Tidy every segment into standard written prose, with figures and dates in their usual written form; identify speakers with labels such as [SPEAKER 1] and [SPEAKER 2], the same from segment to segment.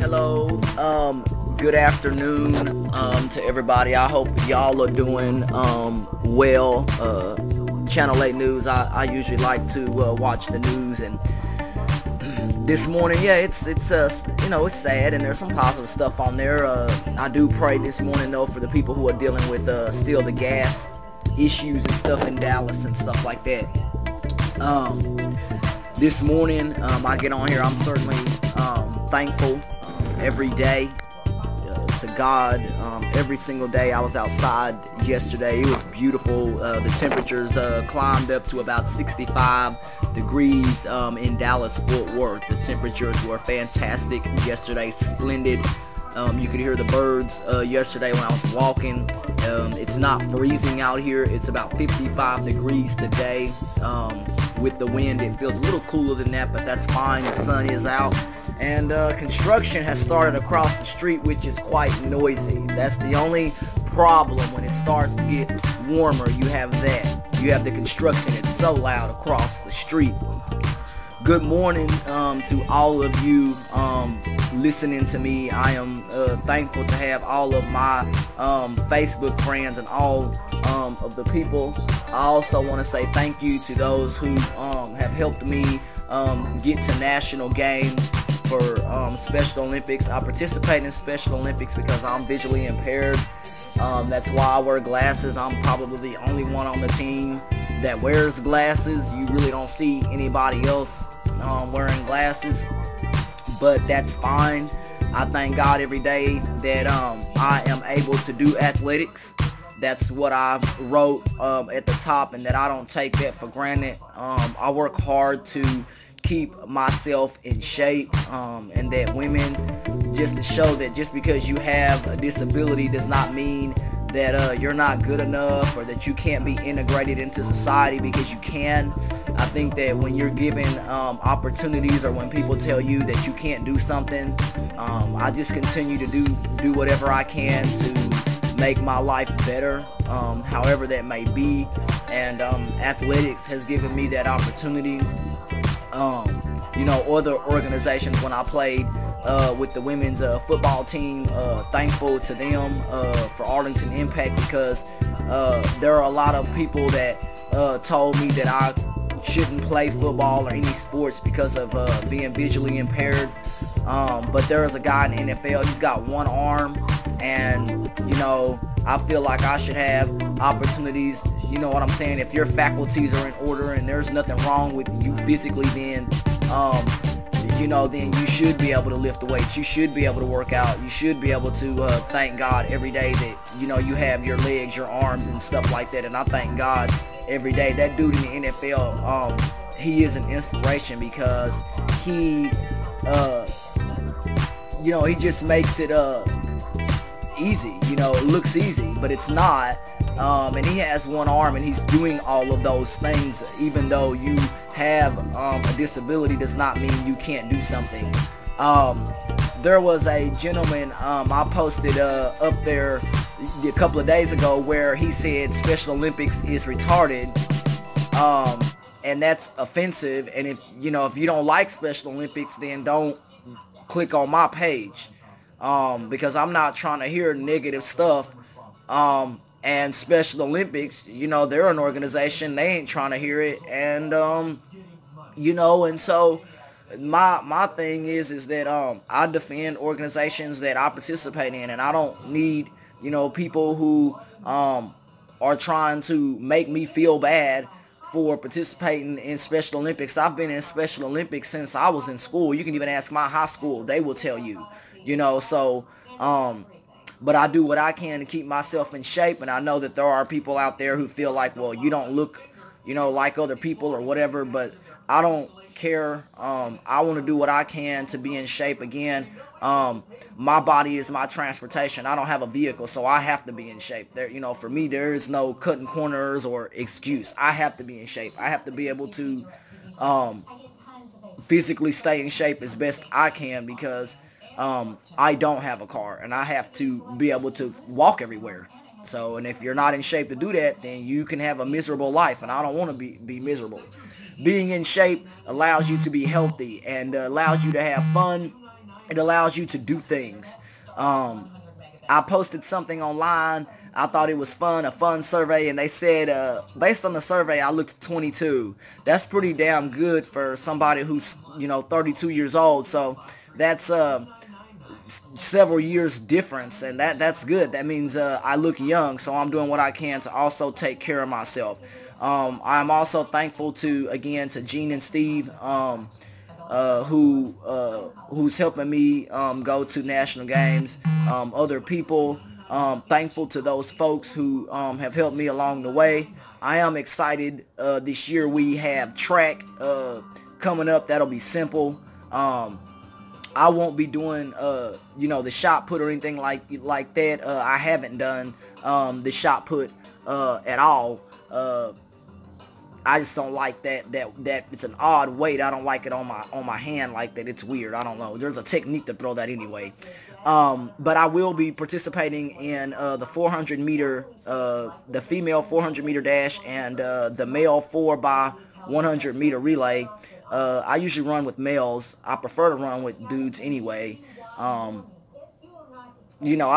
[SPEAKER 1] Hello, good afternoon to everybody. I hope y'all are doing well. Channel 8 News, I usually like to watch the news, and this morning, yeah, it's sad, and there's some positive stuff on there. I do pray this morning, though, for the people who are dealing with still the gas issues and stuff in Dallas and stuff like that. This morning, I get on here, I'm certainly thankful every day to God. Every single day I was outside yesterday. It was beautiful. The temperatures climbed up to about 65 degrees in Dallas, Fort Worth. The temperatures were fantastic yesterday, splendid. You could hear the birds yesterday when I was walking. It's not freezing out here. It's about 55 degrees today. With the wind, it feels a little cooler than that, but that's fine. The sun is out, and construction has started across the street, which is quite noisy. That's the only problem. When it starts to get warmer, you have that. You have the construction. It's so loud across the street. Good morning to all of you listening to me. I am thankful to have all of my Facebook friends and all of the people. I also want to say thank you to those who have helped me get to national games for Special Olympics. I participate in Special Olympics because I'm visually impaired. That's why I wear glasses. I'm probably the only one on the team that wears glasses. You really don't see anybody else wearing glasses, but that's fine. I thank God every day that I am able to do athletics. That's what I wrote at the top, and that I don't take that for granted. I work hard to keep myself in shape, and that women, just to show that just because you have a disability does not mean that you're not good enough, or that you can't be integrated into society, because you can. I think that when you're given opportunities, or when people tell you that you can't do something, I just continue to do whatever I can to make my life better, however that may be. And athletics has given me that opportunity. Other organizations, when I played with the women's football team, thankful to them for Arlington Impact, because there are a lot of people that told me that I shouldn't play football or any sports because of being visually impaired. But there is a guy in the NFL, he's got one arm, and I feel like I should have opportunities. You know what I'm saying? If your faculties are in order and there's nothing wrong with you physically, then then you should be able to lift the weights. You should be able to work out. You should be able to thank God every day that you have your legs, your arms, and stuff like that. And I thank God every day. That dude in the NFL, he is an inspiration, because he he just makes it easy. It looks easy, but it's not. And he has one arm, and he's doing all of those things. Even though you have a disability does not mean you can't do something. There was a gentleman I posted up there a couple of days ago where he said Special Olympics is retarded, and that's offensive. And if you don't like Special Olympics, then don't click on my page, because I'm not trying to hear negative stuff. And Special Olympics, they're an organization, they ain't trying to hear it. And and so my thing is that I defend organizations that I participate in, and I don't need people who are trying to make me feel bad for participating in Special Olympics. I've been in Special Olympics since I was in school. You can even ask my high school, they will tell you. But I do what I can to keep myself in shape, and I know that there are people out there who feel like, well, you don't look, like other people or whatever, but I don't care. I want to do what I can to be in shape. Again, my body is my transportation. I don't have a vehicle, so I have to be in shape. There, for me, there is no cutting corners or excuse. I have to be in shape. I have to be able to physically stay in shape as best I can, because I don't have a car, and I have to be able to walk everywhere. So, and if you're not in shape to do that, then you can have a miserable life, and I don't want to be miserable. Being in shape allows you to be healthy, and allows you to have fun, It allows you to do things. Um, I posted something online. I thought it was fun, a fun survey, and they said, based on the survey, I looked 22. That's pretty damn good for somebody who's, 32 years old. So that's several years difference, and that's good. That means I look young, so I'm doing what I can to also take care of myself. I'm also thankful to Gene and Steve, who's helping me go to national games. Other people, thankful to those folks who have helped me along the way. I am excited. This year we have track coming up. That'll be simple. I won't be doing the shot put or anything like that. I haven't done the shot put at all. I just don't like that it's an odd weight. I don't like it on my hand like that. It's weird. I don't know. There's a technique to throw that anyway. But I will be participating in the 400 meter, the female 400 meter dash, and the male 4 by 100 meter relay. I usually run with males. I prefer to run with dudes anyway. I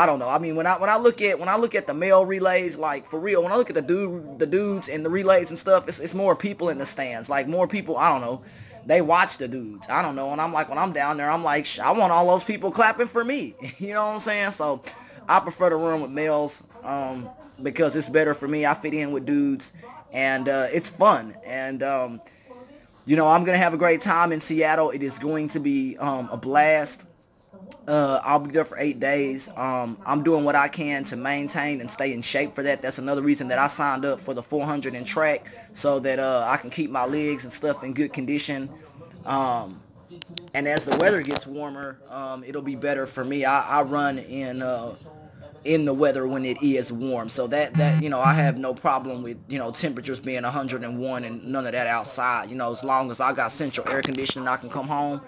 [SPEAKER 1] don't know. I mean, when I look at the male relays, like for real, when I look at the dudes and the relays and stuff, it's more people in the stands. Like more people, I don't know. They watch the dudes. I don't know. And I'm like, when I'm down there, I'm like, I want all those people clapping for me. You know what I'm saying? So I prefer to run with males because it's better for me. I fit in with dudes, and it's fun. And I'm gonna have a great time in Seattle. It is going to be a blast. I'll be there for 8 days. I'm doing what I can to maintain and stay in shape for that. That's another reason that I signed up for the 400 in track, so that I can keep my legs and stuff in good condition. And as the weather gets warmer, it'll be better for me. I run in the weather when it is warm, so that I have no problem with temperatures being 101 and none of that outside. As long as I got central air conditioning, I can come home.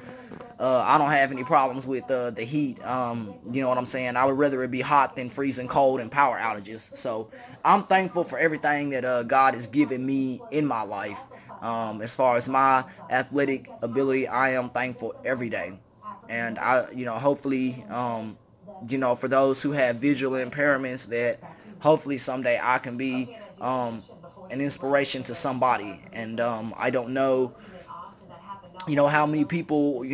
[SPEAKER 1] I don't have any problems with the heat. You know what I'm saying? I would rather it be hot than freezing cold and power outages. So I'm thankful for everything that God has given me in my life. As far as my athletic ability, I am thankful every day. And hopefully, for those who have visual impairments, that hopefully someday I can be an inspiration to somebody. And I don't know how many people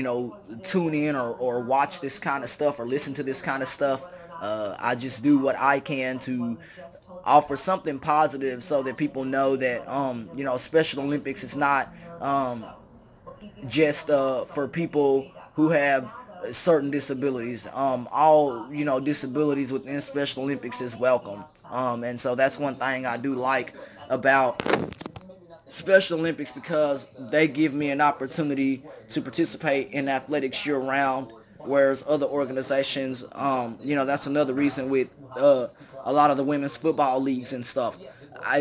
[SPEAKER 1] tune in or watch this kind of stuff or listen to this kind of stuff. I just do what I can to offer something positive, so that people know that Special Olympics is not just for people who have certain disabilities. All disabilities within Special Olympics is welcome. And so that's one thing I do like about Special Olympics, because they give me an opportunity to participate in athletics year-round, whereas other organizations, that's another reason with a lot of the women's football leagues and stuff.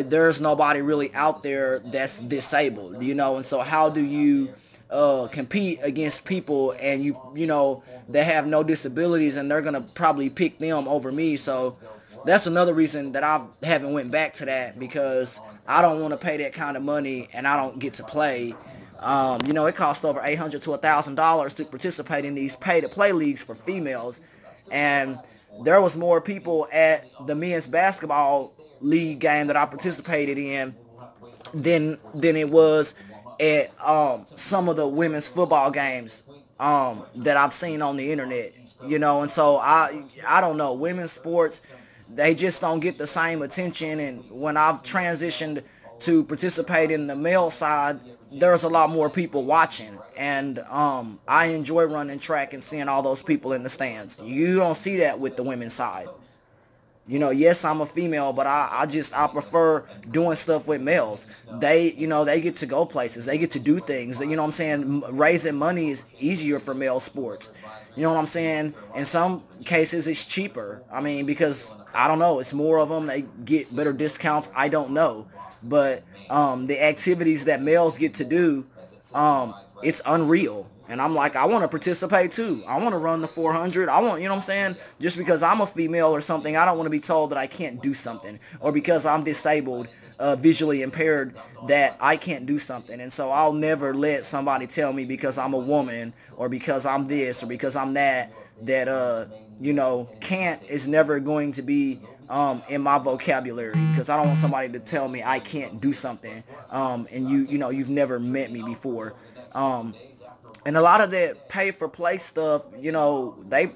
[SPEAKER 1] There's nobody really out there that's disabled, and so how do you compete against people and they have no disabilities, and they're gonna probably pick them over me? So that's another reason that I haven't went back to that, because I don't want to pay that kind of money and I don't get to play. It costs over $800 to $1,000 to participate in these pay-to-play leagues for females, and there was more people at the men's basketball league game that I participated in than it was at some of the women's football games that I've seen on the internet. And so I don't know, women's sports, they just don't get the same attention. And when I've transitioned to participate in the male side, there's a lot more people watching. And I enjoy running track and seeing all those people in the stands. You don't see that with the women's side. Yes, I'm a female, but I prefer doing stuff with males. They get to go places. They get to do things. You know what I'm saying? Raising money is easier for male sports. You know what I'm saying? In some cases, it's cheaper. I mean, because, I don't know, it's more of them. They get better discounts. I don't know. But the activities that males get to do, it's unreal. And I'm like, I want to participate too. I want to run the 400. I want, you know what I'm saying? Just because I'm a female or something, I don't want to be told that I can't do something. Or because I'm disabled, visually impaired, that I can't do something. And so I'll never let somebody tell me because I'm a woman or because I'm this or because I'm that, can't is never going to be in my vocabulary, because I don't want somebody to tell me I can't do something, and you've never met me before. And a lot of that pay for play stuff, I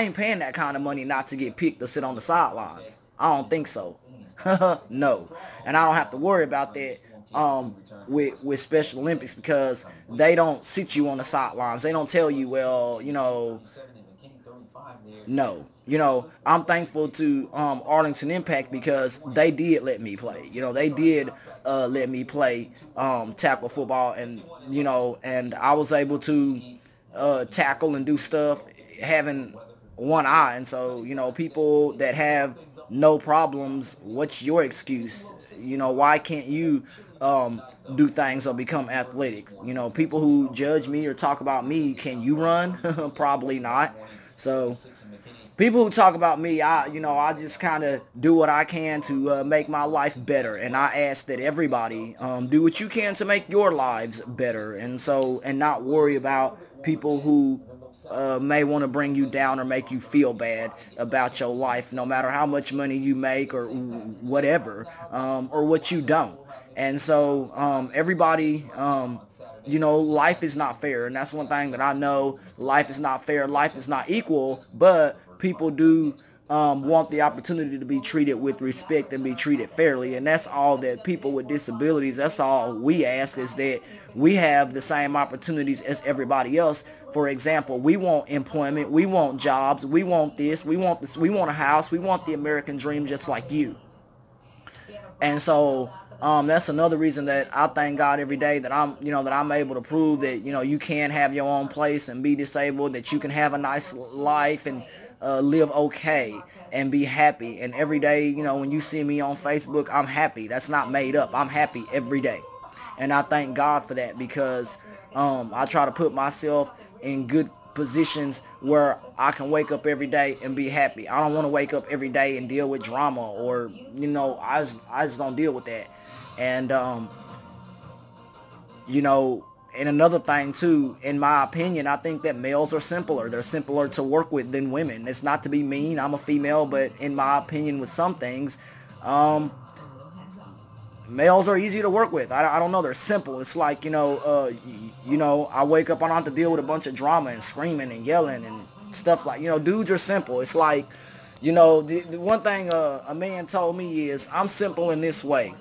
[SPEAKER 1] ain't paying that kind of money not to get picked to sit on the sidelines. I don't think so. No. And I don't have to worry about that with Special Olympics, because they don't sit you on the sidelines. They don't tell you, well, no. I'm thankful to Arlington Impact, because they did let me play. They did let me play tackle football, and I was able to tackle and do stuff having one eye. And so, people that have no problems, what's your excuse? Why can't you do things or become athletic? People who judge me or talk about me, can you run? Probably not. So people who talk about me, I just kind of do what I can to make my life better, and I ask that everybody do what you can to make your lives better, and not worry about people who may want to bring you down or make you feel bad about your life, no matter how much money you make or whatever, or what you don't. And so everybody, life is not fair, and that's one thing that I know. Life is not fair. Life is not equal, but people do want the opportunity to be treated with respect and be treated fairly. And that's all that people with disabilities, that's all we ask, is that we have the same opportunities as everybody else. For example, we want employment, we want jobs, we want this, we want this, we want a house, we want the American dream just like you. And so that's another reason that I thank God every day that I'm able to prove that, you can have your own place and be disabled, that you can have a nice life and live okay and be happy. And every day, when you see me on Facebook, I'm happy. That's not made up. I'm happy every day. And I thank God for that, because I try to put myself in good positions where I can wake up every day and be happy. I don't want to wake up every day and deal with drama, or I just don't deal with that. And and another thing too, in my opinion, I think that males are simpler. They're simpler to work with than women. It's not to be mean. I'm a female, but in my opinion, with some things, males are easy to work with. I don't know. They're simple. It's like, I wake up, I don't have to deal with a bunch of drama and screaming and yelling and stuff like, dudes are simple. It's like, the one thing a man told me is, I'm simple in this way.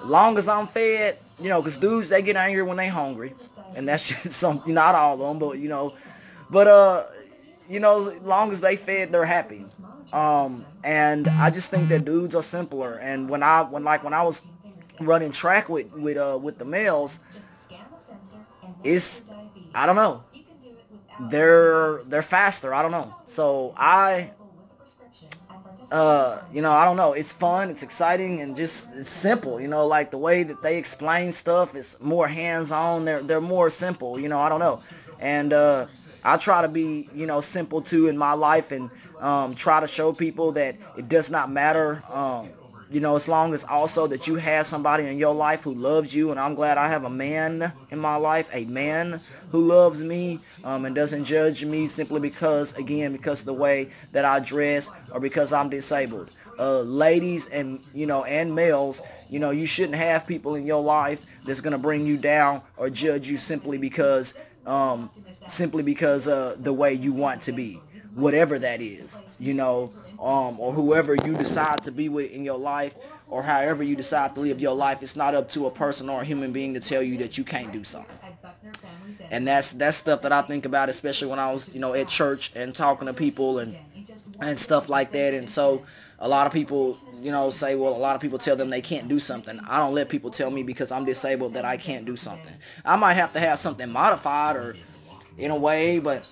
[SPEAKER 1] Long as I'm fed, because dudes, they get angry when they hungry. And that's just something, not all of them, but long as they fed, they're happy. And I just think that dudes are simpler. And when I was running track with the males, I don't know. They're faster. I don't know. So I don't know. It's fun, it's exciting, and it's simple. Like the way that they explain stuff is more hands-on. They're more simple. I don't know. And I try to be, simple too in my life, and try to show people that it does not matter. As long as also that you have somebody in your life who loves you. And I'm glad I have a man in my life, a man who loves me, and doesn't judge me simply because of the way that I dress or because I'm disabled. Ladies and males, you shouldn't have people in your life that's going to bring you down or judge you simply because the way you want to be, whatever that is, or whoever you decide to be with in your life, or however you decide to live your life. It's not up to a person or a human being to tell you that you can't do something. And that's stuff that I think about, especially when I was, at church and talking to people and stuff like that. And so a lot of people, say, well, a lot of people tell them they can't do something. I don't let people tell me because I'm disabled that I can't do something. I might have to have something modified or in a way, but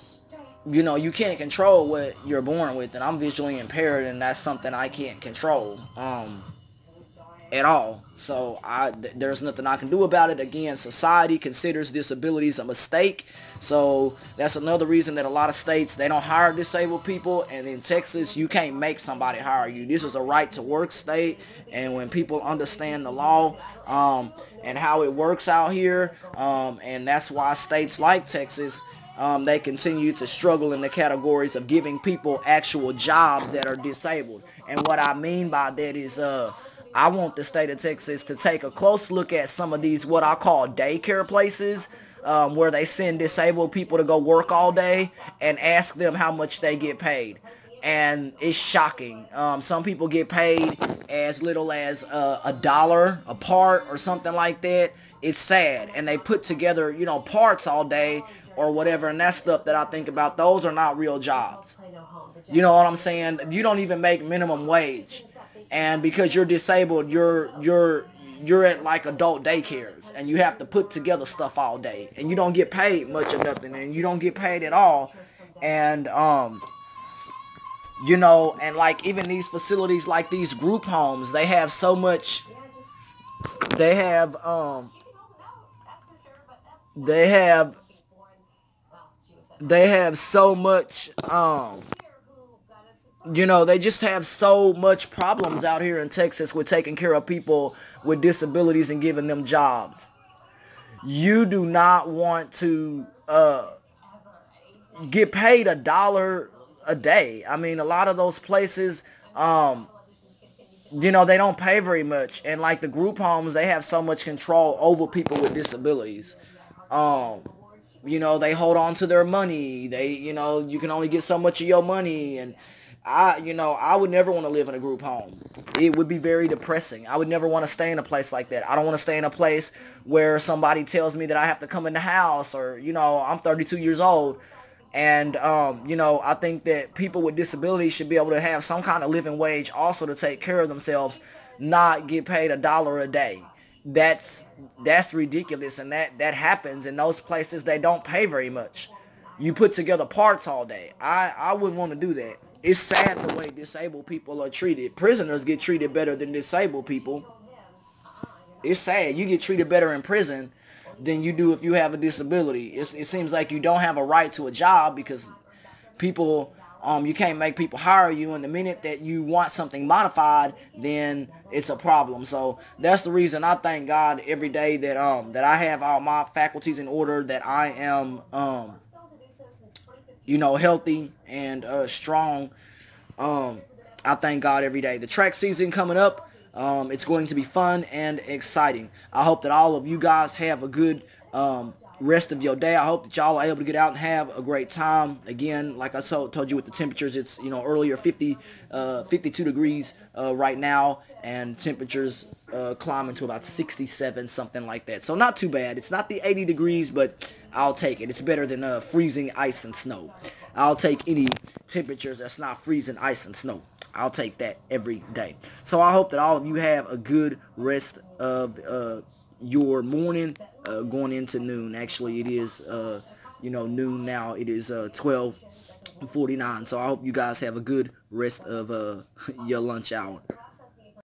[SPEAKER 1] you can't control what you're born with, and I'm visually impaired, and that's something I can't control. at all. So there's nothing I can do about it. Again, society considers disabilities a mistake. So that's another reason that a lot of states, they don't hire disabled people. And in Texas, you can't make somebody hire you. This is a right to work state. And when people understand the law and how it works out here, and that's why states like Texas, they continue to struggle in the categories of giving people actual jobs that are disabled. And what I mean by that is I want the state of Texas to take a close look at some of these what I call daycare places, where they send disabled people to go work all day and ask them how much they get paid. And it's shocking. Some people get paid as little as $1 a part or something like that. It's sad. And they put together, parts all day or whatever, and that's stuff that I think about. Those are not real jobs. You know what I'm saying? You don't even make minimum wage. And because you're disabled, you're at like adult daycares, and you have to put together stuff all day, and you don't get paid much or nothing, and you don't get paid at all. And and like even these facilities, like these group homes, they have so much. They have they have they have so much they just have so much problems out here in Texas with taking care of people with disabilities and giving them jobs. You do not want to get paid $1 a day. I mean, a lot of those places, they don't pay very much. And like the group homes, they have so much control over people with disabilities. They hold on to their money. You can only get so much of your money. And I would never want to live in a group home. It would be very depressing. I would never want to stay in a place like that. I don't want to stay in a place where somebody tells me that I have to come in the house, or, I'm 32 years old. And, I think that people with disabilities should be able to have some kind of living wage also to take care of themselves, not get paid $1 a day. That's ridiculous, and that happens in those places. They don't pay very much. You put together parts all day. I wouldn't want to do that. It's sad the way disabled people are treated. Prisoners get treated better than disabled people. It's sad. You get treated better in prison than you do if you have a disability. It seems like you don't have a right to a job because people, you can't make people hire you, and the minute that you want something modified, then it's a problem. So that's the reason I thank God every day that that I have all my faculties in order, that I am healthy and strong. I thank God every day. The track season coming up, it's going to be fun and exciting. I hope that all of you guys have a good rest of your day. I hope that y'all are able to get out and have a great time. Again, like I told you with the temperatures, it's earlier 52 degrees right now, and temperatures climbing to about 67, something like that. So not too bad. It's not the 80 degrees, but I'll take it. It's better than freezing ice and snow. I'll take any temperatures that's not freezing ice and snow. I'll take that every day. So I hope that all of you have a good rest of your morning going into noon. Actually, it is noon now. It is 12:49. So I hope you guys have a good rest of your lunch hour.